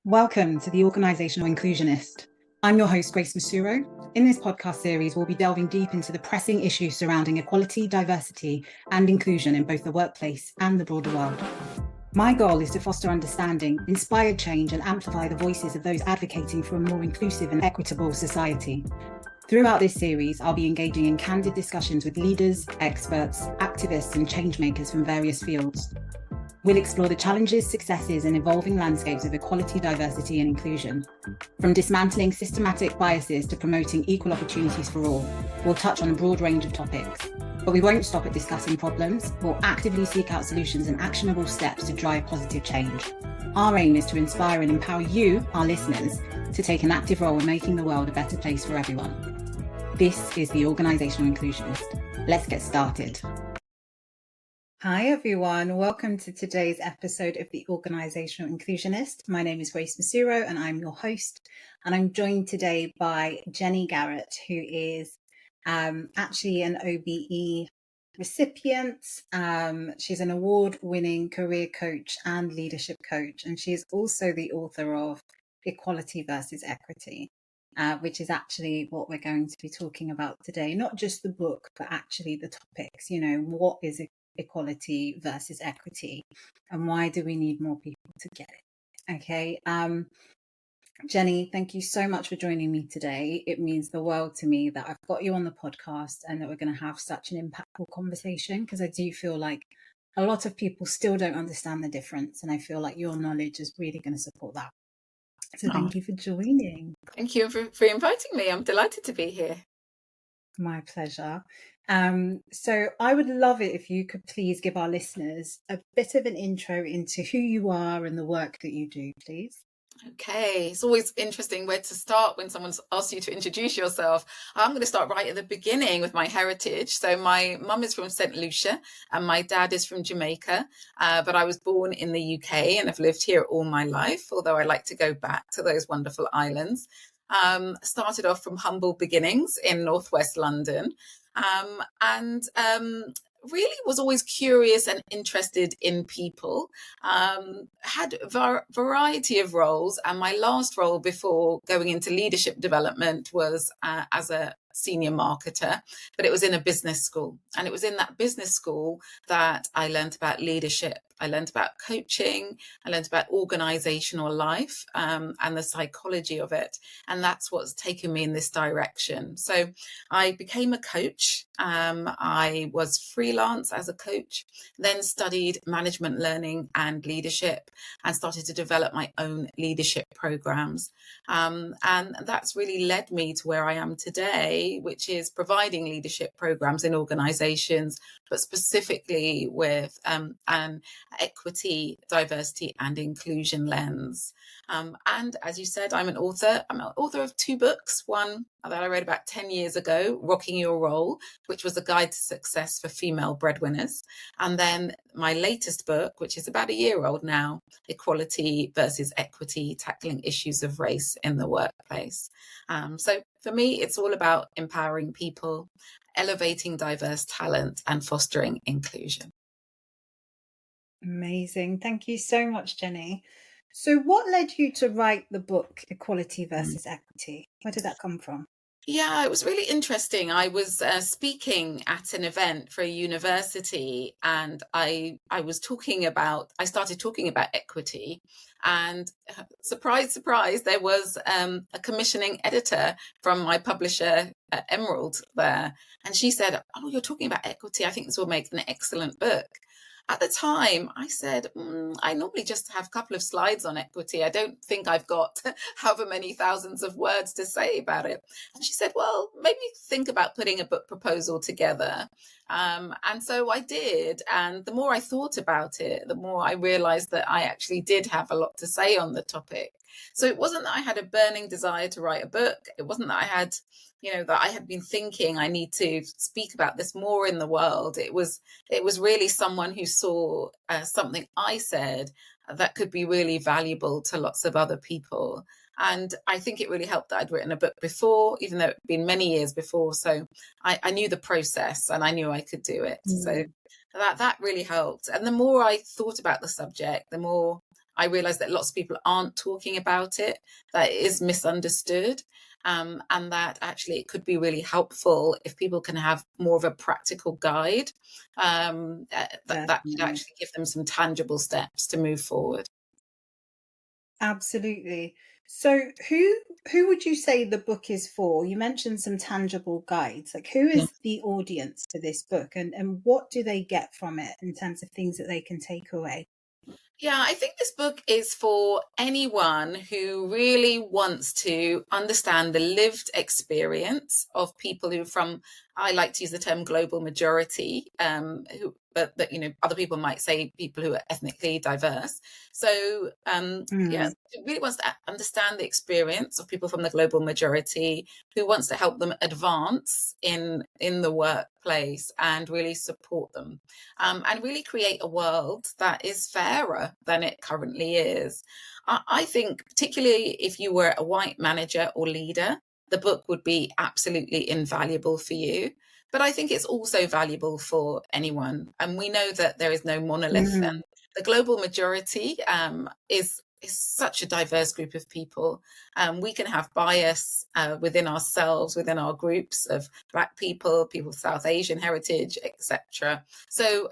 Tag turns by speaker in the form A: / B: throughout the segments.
A: Welcome to the Organisational Inclusionist. I'm your host, Grace Masuro. In this podcast series, we'll be delving deep into the pressing issues surrounding equality, diversity, and inclusion in both the workplace and the broader world. My goal is to foster understanding, inspire change, and amplify the voices of those advocating for a more inclusive and equitable society. Throughout this series, I'll be engaging in candid discussions with leaders, experts, activists, and changemakers from various fields. We'll explore the challenges, successes, and evolving landscapes of equality, diversity, and inclusion. From dismantling systematic biases to promoting equal opportunities for all, we'll touch on a broad range of topics. But we won't stop at discussing problems. We'll actively seek out solutions and actionable steps to drive positive change. Our aim is to inspire and empower you, our listeners, to take an active role in making the world a better place for everyone. This is the Organisational Inclusionist. Let's get started. Hi everyone, welcome to today's episode of the Organisational Inclusionist. My name is Grace Masuro and I'm your host, and I'm joined today by Jenny Garrett, who is actually an OBE recipient. She's an award-winning career coach and leadership coach, and she is also the author of Equality versus Equity, which is actually what we're going to be talking about today. Not just the book, but actually the topics. What is equality versus equity, and why do we need more people to get it? Okay. Jenny, thank you so much for joining me today. It means the world to me that I've got you on the podcast and that we're going to have such an impactful conversation, because I do feel like a lot of people still don't understand the difference, and I feel like your knowledge is really going to support that. So thank you for joining.
B: Thank you for inviting me. I'm delighted to be here.
A: My pleasure. So I would love it if you could please give our listeners a bit of an intro into who you are and the work that you do, please.
B: Okay, it's always interesting where to start when someone's asked you to introduce yourself. I'm going to start right at the beginning with my heritage. So my mum is from St. Lucia and my dad is from Jamaica, but I was born in the UK and have lived here all my life, although I like to go back to those wonderful islands. Started off from humble beginnings in northwest London, and really was always curious and interested in people. Had a variety of roles, and my last role before going into leadership development was as a senior marketer, but it was in a business school. And it was in that business school that I learned about leadership. I learned about coaching. I learned about organizational life and the psychology of it. And that's what's taken me in this direction. So I became a coach. I was freelance as a coach, then studied management learning and leadership, and started to develop my own leadership programs. And that's really led me to where I am today, which is providing leadership programs in organizations, but specifically with an equity, diversity, and inclusion lens. And as you said, I'm an author. I'm an author of 2 books. One that I wrote about 10 years ago, Rocking Your Role, which was a guide to success for female breadwinners. And then my latest book, which is about a year old now, Equality versus Equity, Tackling Issues of Race in the Workplace. So for me, it's all about empowering people, elevating diverse talent, and fostering inclusion.
A: Amazing. Thank you so much, Jenny. So what led you to write the book Equality versus Equity? Where did that come from?
B: Yeah, it was really interesting. I was speaking at an event for a university, and I started talking about equity, and surprise, surprise, there was a commissioning editor from my publisher, Emerald, there. And she said, "Oh, you're talking about equity. I think this will make an excellent book." At the time, I said, I normally just have a couple of slides on equity. I don't think I've got however many thousands of words to say about it. And she said, well, maybe think about putting a book proposal together. And so I did. And the more I thought about it, the more I realized that I actually did have a lot to say on the topic. So it wasn't that I had a burning desire to write a book. It wasn't that I had been thinking I need to speak about this more in the world. It was really someone who saw something I said that could be really valuable to lots of other people. And I think it really helped that I'd written a book before, even though it'd been many years before. So I knew the process and I knew I could do it. So that really helped. And the more I thought about the subject, the more I realize that lots of people aren't talking about it, that it is misunderstood, and that actually it could be really helpful if people can have more of a practical guide, that could
A: Definitely.
B: actually give them some tangible steps to move forward.
A: Absolutely. So who would you say the book is for? You mentioned some tangible guides. Like, who
B: Yeah.
A: is the audience for this book, and what do they get from it in terms of things that they can take away?
B: Yeah, I think this book is for anyone who really wants to understand the lived experience of people who from, I like to use the term global majority, but that, other people might say people who are ethnically diverse. So, yeah,
A: Mm,
B: who really wants to understand the experience of people from the global majority, who wants to help them advance in the workplace and really support them, and really create a world that is fairer than it currently is. I think, particularly if you were a white manager or leader, the book would be absolutely invaluable for you. But I think it's also valuable for anyone. And we know that there is no monolith. And
A: mm,
B: the global majority is such a diverse group of people. We can have bias within ourselves, within our groups of Black people, people of South Asian heritage, etc. So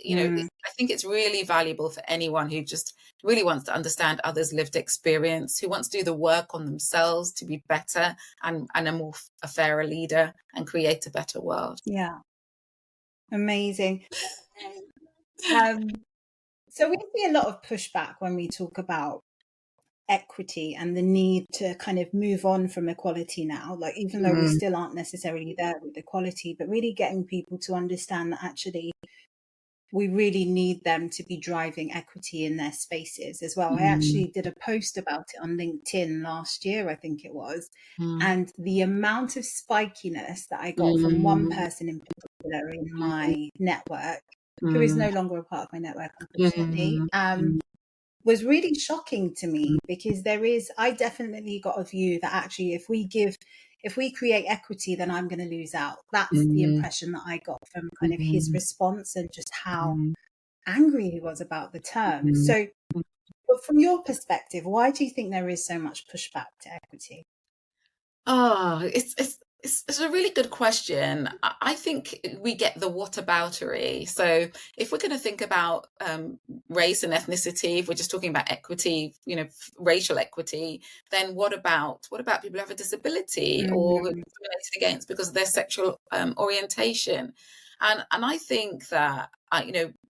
A: mm.
B: I think it's really valuable for anyone who just really wants to understand others' lived experience, who wants to do the work on themselves to be better and a fairer leader and create a better world.
A: Yeah, amazing. Um, so we see a lot of pushback when we talk about equity and the need to kind of move on from equality now, like, even though we
B: Mm,
A: still aren't necessarily there with equality, but really getting people to understand that actually we really need them to be driving equity in their spaces as well. I
B: mm,
A: actually did a post about it on LinkedIn last year, I think it was.
B: mm,
A: And the amount of spikiness that I got from one
B: mm,
A: person in particular in my network, who is
B: mm,
A: no longer a part of my network, unfortunately,
B: mm, mm,
A: was really shocking to me, because I definitely got a view that actually if we create equity, then I'm going to lose out. That's the
B: mm,
A: impression that I got from kind of his
B: mm,
A: response and just how
B: mm,
A: angry he was about the term.
B: mm.
A: So, but from your perspective, why do you think there is so much pushback to equity?
B: Oh, it's a really good question. I think we get the whataboutery. So if we're going to think about race and ethnicity, if we're just talking about equity, racial equity, then what about people who have a disability or who are
A: Mm,
B: discriminated against because of their sexual orientation? And I think that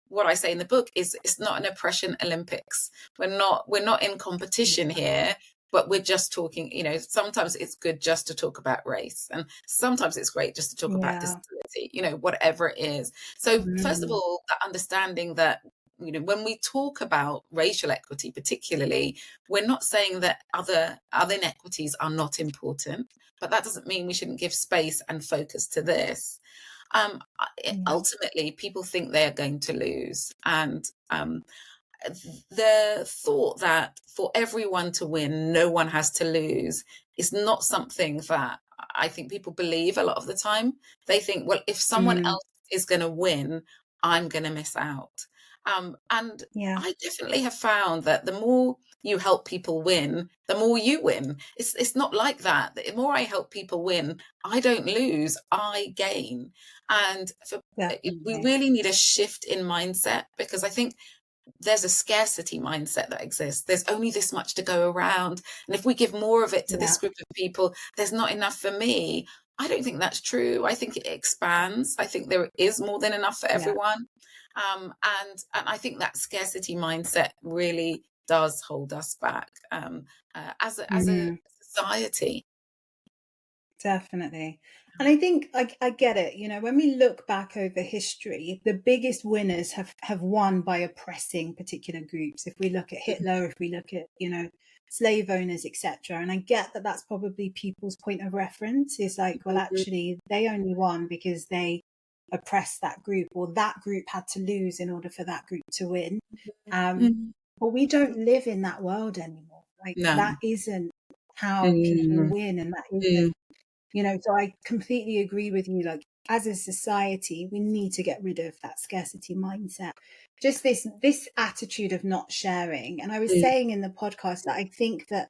B: what I say in the book is it's not an oppression Olympics. We're not in competition here, but we're just talking, sometimes it's good just to talk about race, and sometimes it's great just to talk about
A: yeah.
B: disability, whatever it is. So first of
A: Mm,
B: all, that understanding that when we talk about racial equity particularly, we're not saying that other inequities are not important, but that doesn't mean we shouldn't give space and focus to this.
A: yeah.
B: Ultimately people think they're going to lose, and the thought that for everyone to win, no one has to lose is not something that I think people believe a lot of the time. They think, well, if someone
A: Mm,
B: else is going to win, I'm going to miss out. And
A: yeah.
B: I definitely have found that the more you help people win, the more you win. It's not like that. The more I help people win, I don't lose, I gain. And we
A: Definitely.
B: really need a shift in mindset, because I think there's a scarcity mindset that exists. There's only this much to go around. And if we give more of it to
A: Yeah.
B: this group of people, there's not enough for me. I don't think that's true. I think it expands. I think there is more than enough for
A: Yeah.
B: everyone. And I think that scarcity mindset really does hold us back, as a
A: Mm.
B: society.
A: Definitely. And I think I get it. When we look back over history, the biggest winners have won by oppressing particular groups. If we look at Hitler, if we look at, slave owners, etc. And I get that that's probably people's point of reference is like, well, actually, they only won because they oppressed that group, or that group had to lose in order for that group to win. Um,
B: Mhm.
A: but we don't live in that world anymore. Like,
B: No.
A: that isn't how people
B: Mm,
A: win, and that isn't
B: mm,
A: so I completely agree with you. Like, as a society, we need to get rid of that scarcity mindset. Just this attitude of not sharing. And I was
B: Mm,
A: saying in the podcast that I think that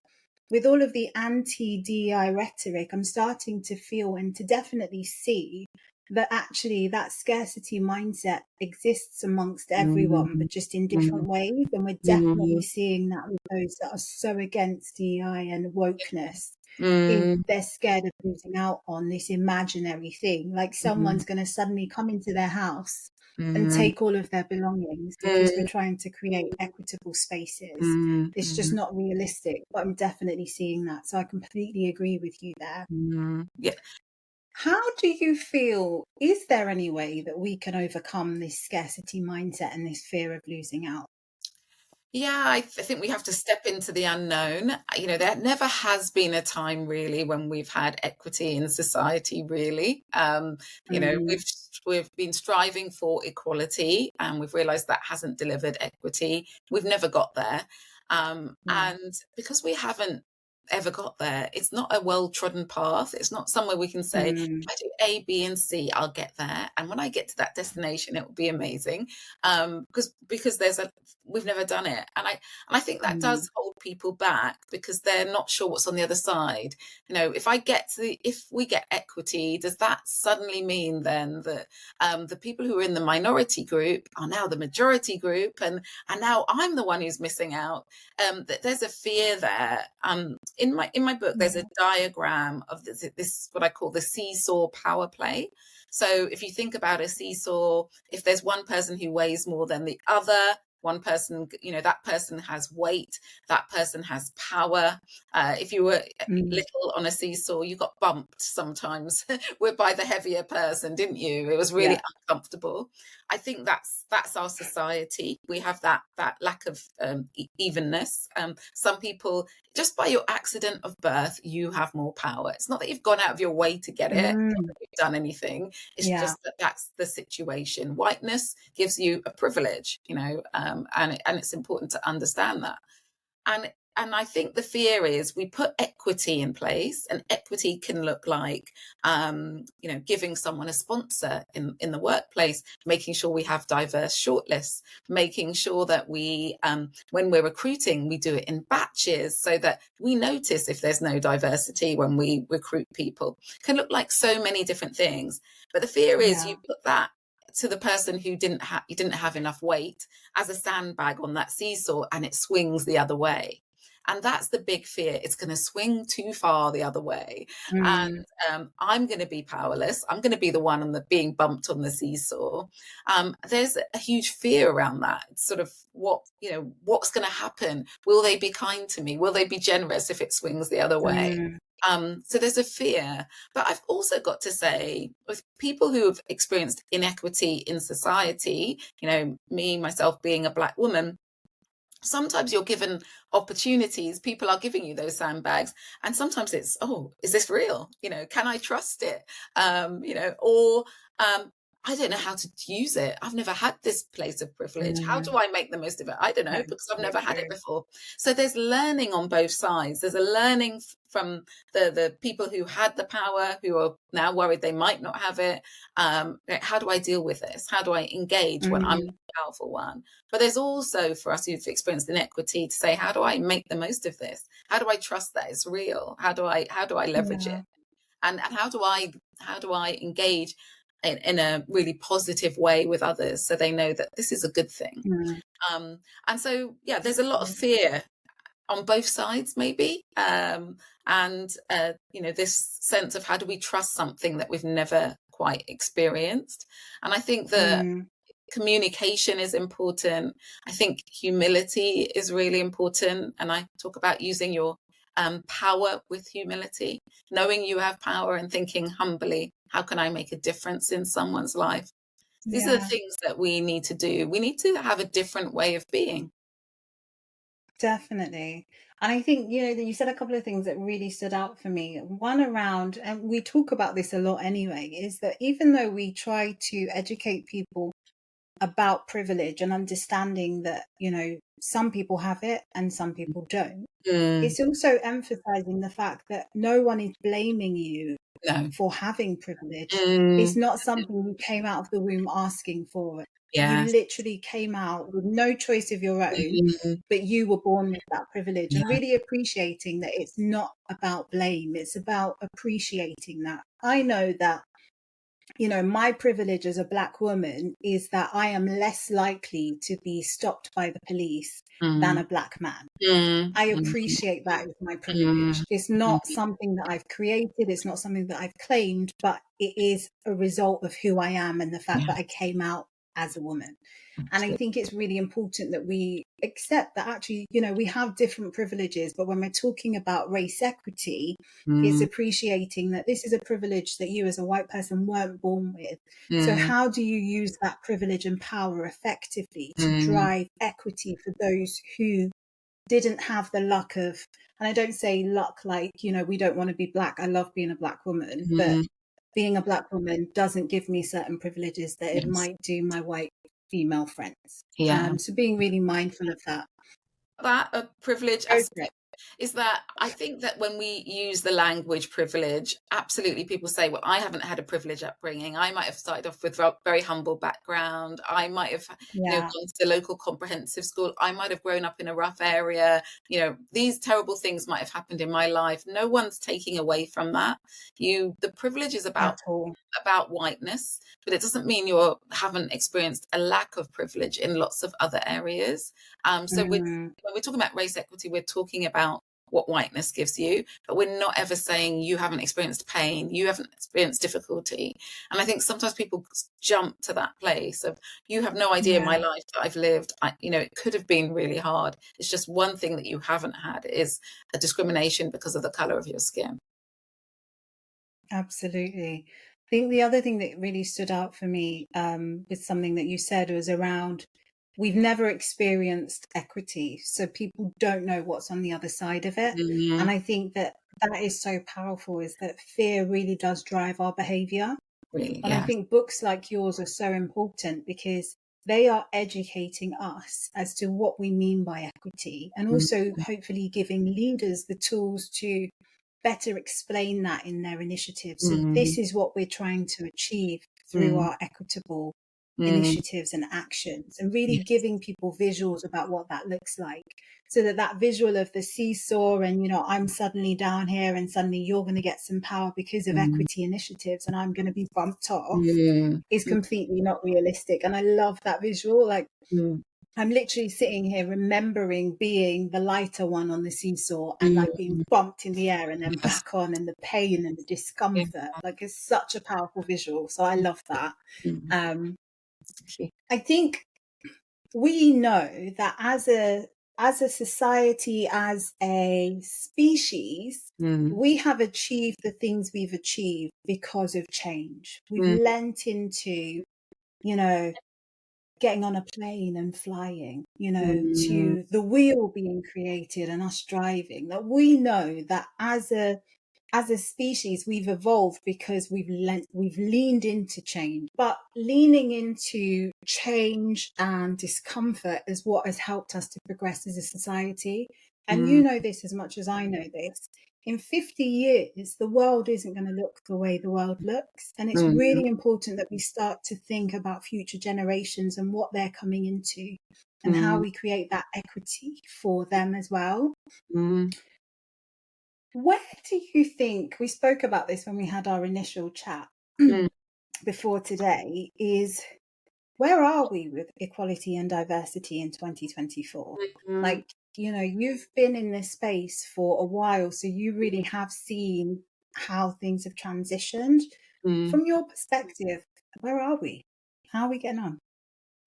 A: with all of the anti-DEI rhetoric, I'm starting to feel and to definitely see that actually that scarcity mindset exists amongst everyone,
B: mm,
A: but just in different
B: mm,
A: ways. And we're definitely
B: mm,
A: seeing that with those that are so against DEI and wokeness, is
B: mm,
A: they're scared of losing out on this imaginary thing. Like
B: mm,
A: someone's going to suddenly come into their house and
B: mm,
A: take all of their belongings because we're
B: mm,
A: trying to create equitable spaces.
B: mm,
A: It's just
B: mm,
A: not realistic, but I'm definitely seeing that. So I completely agree with you there.
B: yeah.
A: How do you feel? Is there any way that we can overcome this scarcity mindset and this fear of losing out?
B: Yeah, I think we have to step into the unknown. You know, there never has been a time really when we've had equity in society, really. You know,
A: Mm,
B: we've been striving for equality and we've realized that hasn't delivered equity. We've never got there.
A: yeah.
B: And because we haven't ever got there, it's not a well-trodden path. It's not somewhere we can say, if
A: Mm,
B: I do A, B, and C, I'll get there. And when I get to that destination, it will be amazing. Because we've never done it, and I think that
A: mm,
B: does hold people back because they're not sure what's on the other side. You know, if we get equity, does that suddenly mean then that the people who are in the minority group are now the majority group, and now I'm the one who's missing out? That there's a fear there. In my book, there's a
A: yeah.
B: diagram of this what I call the seesaw power play. So if you think about a seesaw, if there's one person who weighs more than the other, one person, you know, that person has weight, that person has power. If you were
A: Mm,
B: little on a seesaw, you got bumped sometimes by the heavier person, didn't you? It was really
A: yeah.
B: uncomfortable. I think that's our society. We have that lack of evenness. Some people, just by your accident of birth, you have more power. It's not that you've gone out of your way to get it, it's not
A: Mm,
B: that you've done anything. It's
A: yeah.
B: just that that's the situation. Whiteness gives you a privilege, you know, and it's important to understand that. And I think the fear is we put equity in place, and equity can look like, you know, giving someone a sponsor in the workplace, making sure we have diverse shortlists, making sure that when we're recruiting, we do it in batches so that we notice if there's no diversity when we recruit people. It can look like so many different things, but the fear is
A: Yeah.
B: you put that to the person who didn't have enough weight as a sandbag on that seesaw, and it swings the other way. And that's the big fear. It's going to swing too far the other way. And
A: Mm,
B: I'm going to be powerless. I'm going to be the one being bumped on the seesaw. There's a huge fear around that. It's sort of what's going to happen? Will they be kind to me? Will they be generous if it swings the other way?
A: mm,
B: So there's a fear. But I've also got to say, with people who have experienced inequity in society, you know, me, myself being a Black woman, sometimes you're given opportunities, people are giving you those sandbags, and sometimes it's, oh, is this real, you know, can I trust it, or I don't know how to use it, I've never had this place of privilege, how do
A: mm.
B: I make the most of it? I don't know,
A: That is
B: because I've
A: so
B: never had it
A: true.
B: before. So there's learning on both sides. There's a learning from the people who had the power, who are now worried they might not have it. How do I deal with this? How do I engage when I'm
A: Mm,
B: the powerful one? But there's also, for us who've experienced inequity, to say, how do I make the most of this? How do I trust that it's real? How do I leverage it?
A: yeah.
B: And how do I engage in a really positive way with others so they know that this is a good thing?
A: Mm,
B: And so, yeah, there's a lot of fear on both sides, maybe, and this sense of how do we trust something that we've never quite experienced. And I think the
A: mm,
B: communication is important. I think humility is really important. And I talk about using your power with humility, knowing you have power and thinking humbly, how can I make a difference in someone's life? These are the
A: yeah.
B: things that we need to do. We need to have a different way of being.
A: Definitely. And I think, that you said a couple of things that really stood out for me. One around, and we talk about this a lot anyway, is that even though we try to educate people about privilege and understanding that, some people have it and some people don't,
B: Mm,
A: it's also emphasizing the fact that no one is blaming you
B: No.
A: for having privilege. It's
B: Mm.
A: not something you came out of the womb asking for. You
B: Yes.
A: literally came out with no choice of your own,
B: Mm.
A: but you were born with that privilege, and
B: Yeah.
A: really appreciating that it's not about blame, it's about appreciating that. I know that, my privilege as a Black woman is that I am less likely to be stopped by the police than
B: Mm.
A: a Black man.
B: Mm.
A: I
B: Mm.
A: appreciate that as my
B: Mm.
A: privilege. It's
B: Mm.
A: not something that I've created, it's not something that I've claimed, but it is a result of who I am and the fact
B: Yeah.
A: that I came out as a woman. And I
B: Absolutely.
A: think it's really important that we accept that actually, we have different privileges, but when we're talking about race equity, it's
B: Mm.
A: appreciating that this is a privilege that you as a white person weren't born with. So
B: Mm.
A: how do you use that privilege and power effectively to
B: Mm.
A: drive equity for those who didn't have the luck of, and I don't say luck like, we don't want to be Black. I love being a Black woman, but
B: Mm.
A: being a Black woman doesn't give me certain privileges that it
B: Yes.
A: might do my white female friends.
B: Yeah.
A: So being really mindful of that.
B: That a privilege
A: Go for it.
B: is that I think that when we use the language privilege, absolutely people say, well, I haven't had a privileged upbringing. I might have started off with a very humble background. I might have,
A: Yeah,
B: gone to the local comprehensive school. I might have grown up in a rough area. These terrible things might have happened in my life. No one's taking away from that. The privilege is
A: at all.
B: about whiteness, but it doesn't mean you haven't experienced a lack of privilege in lots of other areas. So when
A: Mm,
B: we're talking about race equity, we're talking about what whiteness gives you, but we're not ever saying you haven't experienced pain, you haven't experienced difficulty. And I think sometimes people jump to that place of, you have no idea my
A: yeah,
B: life that I've lived. It could have been really hard. It's just one thing that you haven't had is a discrimination because of the color of your skin.
A: absolutely. I think the other thing that really stood out for me with something that you said was around we've never experienced equity, so people don't know what's on the other side of it. And
B: Mm,
A: I think that that is so powerful, is that fear really does drive our behavior.
B: really,
A: And I
B: yes.
A: think books like yours are so important because they are educating us as to what we mean by equity, and
B: Mm,
A: also hopefully giving leaders the tools to better explain that in their initiatives. So
B: mm,
A: this is what we're trying to achieve through
B: mm,
A: our equitable
B: mm,
A: initiatives and actions, and really
B: yes.
A: giving people visuals about what that looks like, so that that visual of the seesaw and, I'm suddenly down here and suddenly you're going to get some power because of
B: Mm,
A: equity initiatives and I'm going to be bumped off
B: mm,
A: is completely not realistic. And I love that visual. Like,
B: mm,
A: I'm literally sitting here remembering being the lighter one on the seesaw and like being
B: mm,
A: bumped in the air and then
B: yes.
A: back on, and the pain and the
B: Yeah.
A: discomfort. Like, it's such a powerful visual. So I love that.
B: Mm,
A: Um,
B: thank you.
A: I think we know that as a society, as a species,
B: Mm,
A: we have achieved the things we've achieved because of change. We've
B: mm,
A: lent into, you know, getting on a plane and flying,
B: mm,
A: to the wheel being created and us driving. That we know that as a species we've evolved because we've leaned into change, but leaning into change and discomfort is what has helped us to progress as a society. And
B: mm,
A: you know this as much as I know this. In 50 years, the world isn't going to look the way the world looks. And it's
B: mm,
A: really important that we start to think about future generations and what they're coming into and how
B: mm,
A: we create that equity for them as well.
B: mm,
A: Where do you think, we spoke about this when we had our initial chat
B: mm,
A: before today, is where are we with equality and diversity in 2024?
B: mm,
A: Like, you've been in this space for a while, so you really have seen how things have transitioned.
B: mm.
A: From your perspective, where are we? How are we getting on?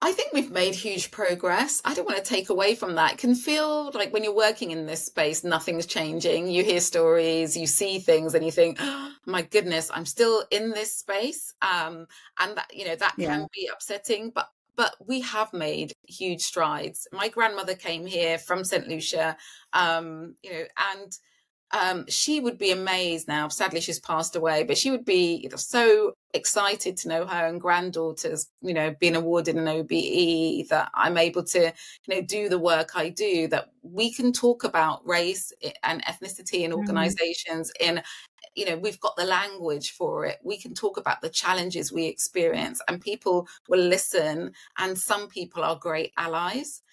B: I think we've made huge progress. I don't want to take away from that. It can feel like when you're working in this space, nothing's changing. You hear stories, you see things, and you think, oh, my goodness, I'm still in this space. And that
A: Yeah.
B: can be upsetting, but we have made huge strides. My grandmother came here from St. Lucia, and she would be amazed now. Sadly, she's passed away, but she would be so excited to know her own granddaughters, being awarded an OBE, that I'm able to, do the work I do, that we can talk about race and ethnicity in organizations we've got the language for it. We can talk about the challenges we experience and people will listen. And some people are great allies.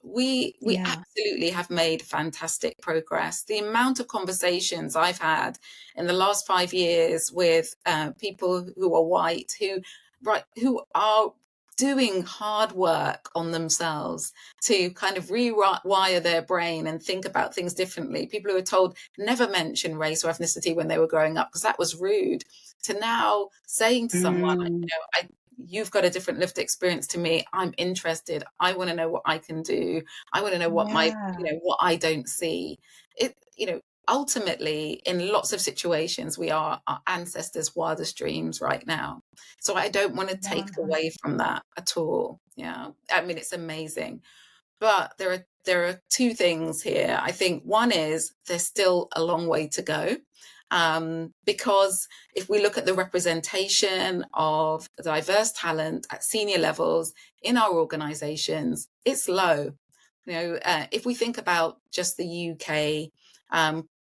B: We absolutely have made fantastic progress. The amount of conversations I've had in the last 5 years with people who are white, who are doing hard work on themselves to kind of rewire their brain and think about things differently. People who were told never mention race or ethnicity when they were growing up because that was rude, to now saying to someone, you've got a different lived experience to me. I'm interested. I want to know what I can do. I want to know what what I don't see. Ultimately, in lots of situations, we are our ancestors' wildest dreams right now. So I don't want to take away from that at all. Yeah, I mean, it's amazing. But there are two things here. I think one is there's still a long way to go. Because if we look at the representation of diverse talent at senior levels in our organizations, it's low. If we think about just the UK,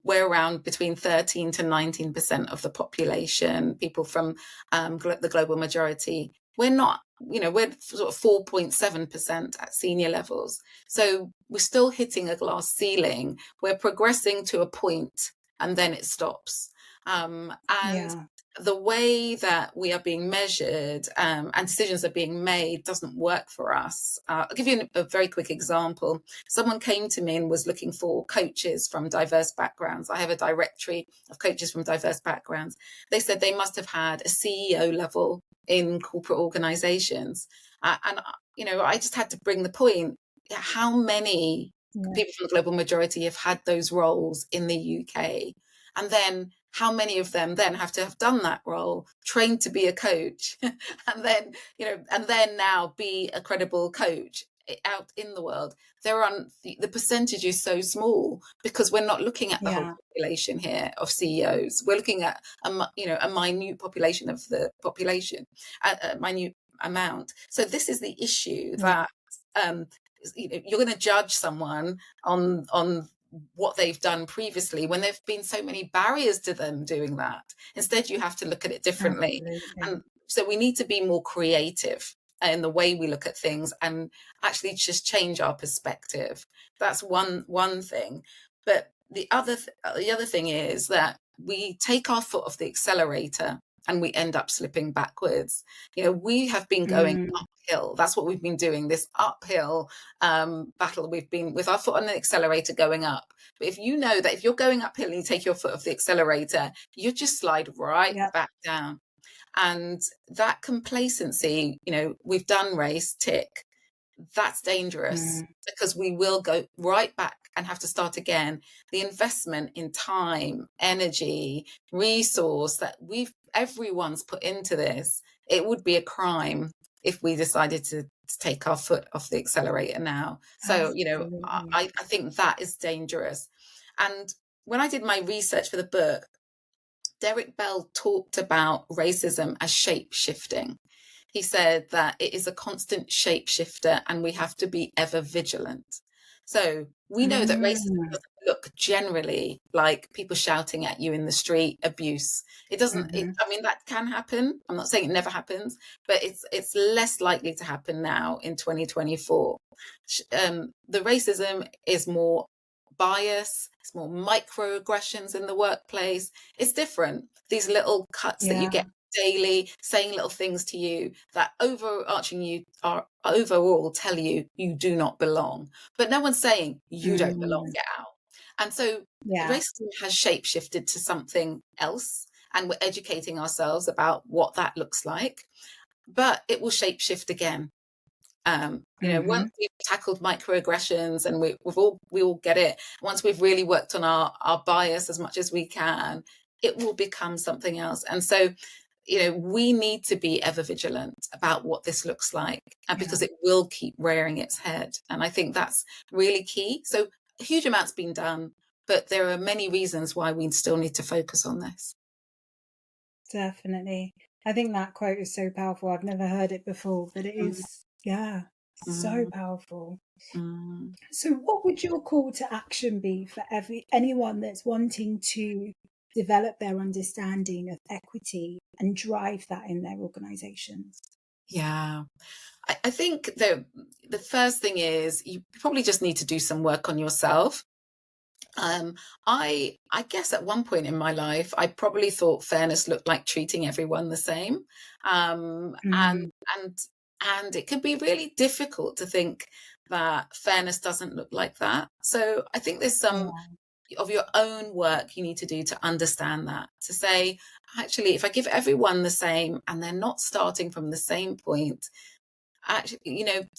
B: we're around between 13 to 19% of the population, people from the global majority. We're not, we're sort of 4.7% at senior levels. So we're still hitting a glass ceiling. We're progressing to a point and then it stops. The way that we are being measured and decisions are being made doesn't work for us. I'll give you a very quick example. Someone came to me and was looking for coaches from diverse backgrounds. I have a directory of coaches from diverse backgrounds. They said they must have had a CEO level in corporate organizations. I just had to bring the point. How many people from the global majority have had those roles in the UK? And then how many of them then have to have done that role, trained to be a coach, and then now be a credible coach out in the world? The percentage is so small because we're not looking at the whole population here of CEOs. We're looking at a minute population of the population, a minute amount. So this is the issue that you're going to judge someone on what they've done previously when there've been so many barriers to them doing that. Instead, you have to look at it differently. And so we need to be more creative in the way we look at things and actually just change our perspective. That's one thing. But the other thing is that we take our foot off the accelerator and we end up slipping backwards. We have been going uphill. That's what we've been doing, this uphill battle. We've been with our foot on the accelerator going up. But if you know that if you're going uphill and you take your foot off the accelerator, you just slide right back down. And that complacency, we've done race, tick. That's dangerous because we will go right back and have to start again. The investment in time, energy, resource that everyone's put into this, it would be a crime if we decided to take our foot off the accelerator now. So, I think that is dangerous. And when I did my research for the book, Derek Bell talked about racism as shape-shifting. He said that it is a constant shapeshifter and we have to be ever vigilant. So we know that racism doesn't look generally like people shouting at you in the street, abuse. It doesn't, that can happen. I'm not saying it never happens, but it's less likely to happen now in 2024. The racism is more bias, it's more microaggressions in the workplace. It's different. These little cuts that you get daily, saying little things to you that overall tell you do not belong. But no one's saying you don't belong, get out. And so racism has shape-shifted to something else, and we're educating ourselves about what that looks like. But it will shape-shift again. Once we've tackled microaggressions and we all get it, once we've really worked on our bias as much as we can, it will become something else. And so we need to be ever vigilant about what this looks like, and because it will keep rearing its head. And I think that's really key. So a huge amount's been done, but there are many reasons why we still need to focus on this.
A: Definitely. I think that quote is so powerful. I've never heard it before, but it is, so
B: Mm,
A: powerful.
B: mm.
A: So what would your call to action be for anyone that's wanting to develop their understanding of equity and drive that in their organizations?
B: Yeah. I think the first thing is you probably just need to do some work on yourself. I guess at one point in my life, I probably thought fairness looked like treating everyone the same, um, and
A: Mm,
B: and and it can be really difficult to think that fairness doesn't look like that. So I think there's some
A: yeah.
B: of your own work you need to do to understand that, to say, actually, if I give everyone the same and they're not starting from the same point, actually,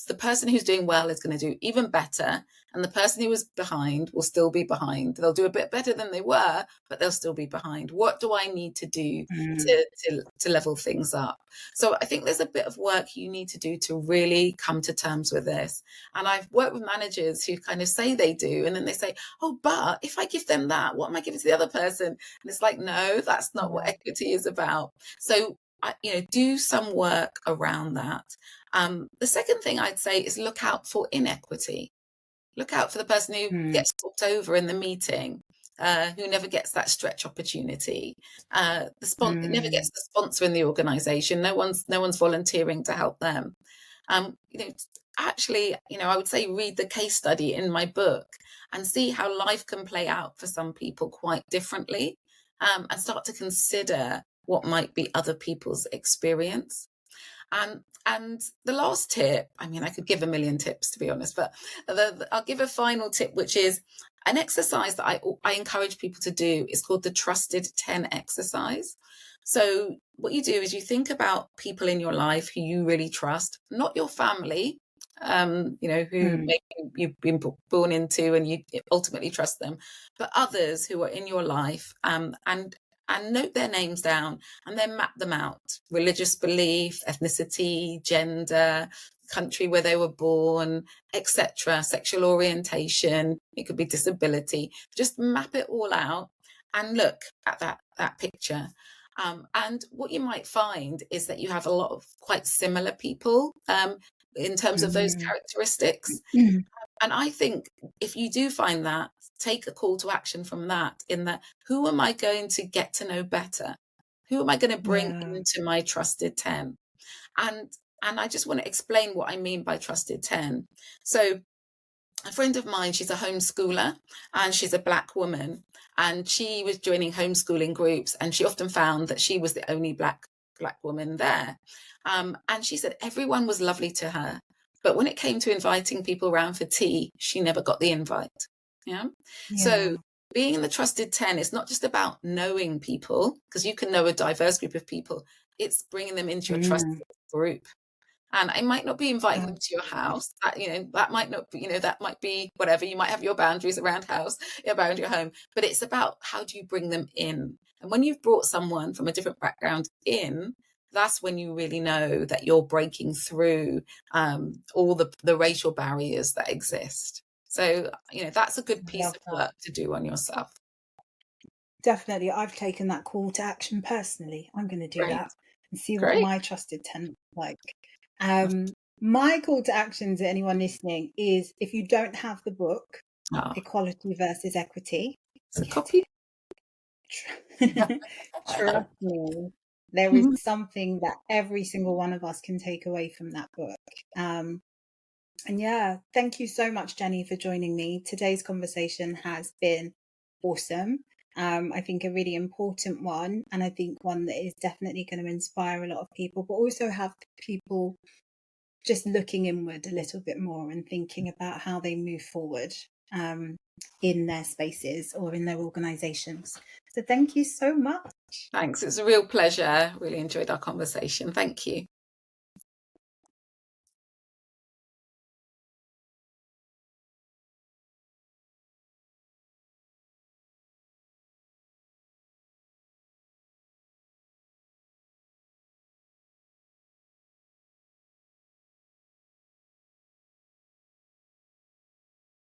B: the person who's doing well is going to do even better, and the person who was behind will still be behind. They'll do a bit better than they were, but they'll still be behind. What do I need to do
A: Mm,
B: to level things up? So I think there's a bit of work you need to do to really come to terms with this. And I've worked with managers who kind of say they do, and then they say, oh, but if I give them that, what am I giving to the other person? And it's like, no, that's not what
A: yeah.
B: equity is about. So do some work around that. The second thing I'd say is look out for inequity. Look out for the person who
A: Mm,
B: gets talked over in the meeting, who never gets that stretch opportunity. Never
A: mm,
B: gets the sponsor in the organisation. No one's volunteering to help them. Um, you know, Actually, I would say read the case study in my book and see how life can play out for some people quite differently, and start to consider what might be other people's experience. And the last tip, I mean, I could give a million tips to be honest, but I'll give a final tip, which is an exercise that I encourage people to do. Is called the Trusted 10 exercise. So what you do is you think about people in your life who you really trust, not your family, who
A: mm,
B: maybe you've been born into and you ultimately trust them, but others who are in your life, and note their names down and then map them out: religious belief, ethnicity, gender, country where they were born, etc., sexual orientation, it could be disability. Just map it all out and look at that picture. And what you might find is that you have a lot of quite similar people, in terms of those
A: mm,
B: characteristics.
A: mm,
B: And I think if you do find that, take a call to action from that, in that, who am I going to get to know better? Who am I going to bring
A: yeah.
B: into my trusted 10? And and I just want to explain what I mean by trusted 10. So a friend of mine, she's a homeschooler and she's a Black woman, and she was joining homeschooling groups, and she often found that she was the only Black woman there. And she said everyone was lovely to her, but when it came to inviting people around for tea, she never got the invite. Yeah. So
A: Yeah.
B: being in the trusted 10 is not just about knowing people, because you can know a diverse group of people. It's bringing them into your
A: Mm,
B: trusted group. And I might not be inviting them to your
A: absolutely.
B: house. That might not be, that might be whatever. You might have your boundaries around your home, but it's about how do you bring them in. And when you've brought someone from a different background in, that's when you really know that you're breaking through, all the racial barriers that exist. So, that's a good piece
A: Love
B: of
A: that.
B: work to do on yourself.
A: Definitely. I've taken that call to action personally. I'm going to do
B: Great,
A: that and see what
B: great.
A: my trusted 10 looks like. My call to action to anyone listening is, if you don't have the book,
B: Oh,
A: Equality versus Equity,
B: it's a
A: get
B: copy.
A: it. Trust me, there is something that every single one of us can take away from that book. And yeah, thank you so much, Jenny, for joining me. Today's conversation has been awesome. I think a really important one, and I think one that is definitely going to inspire a lot of people, but also have people just looking inward a little bit more and thinking about how they move forward, um, in their spaces or in their organizations. So thank you so much.
B: Thanks. It's a real pleasure. Really enjoyed our conversation. Thank you.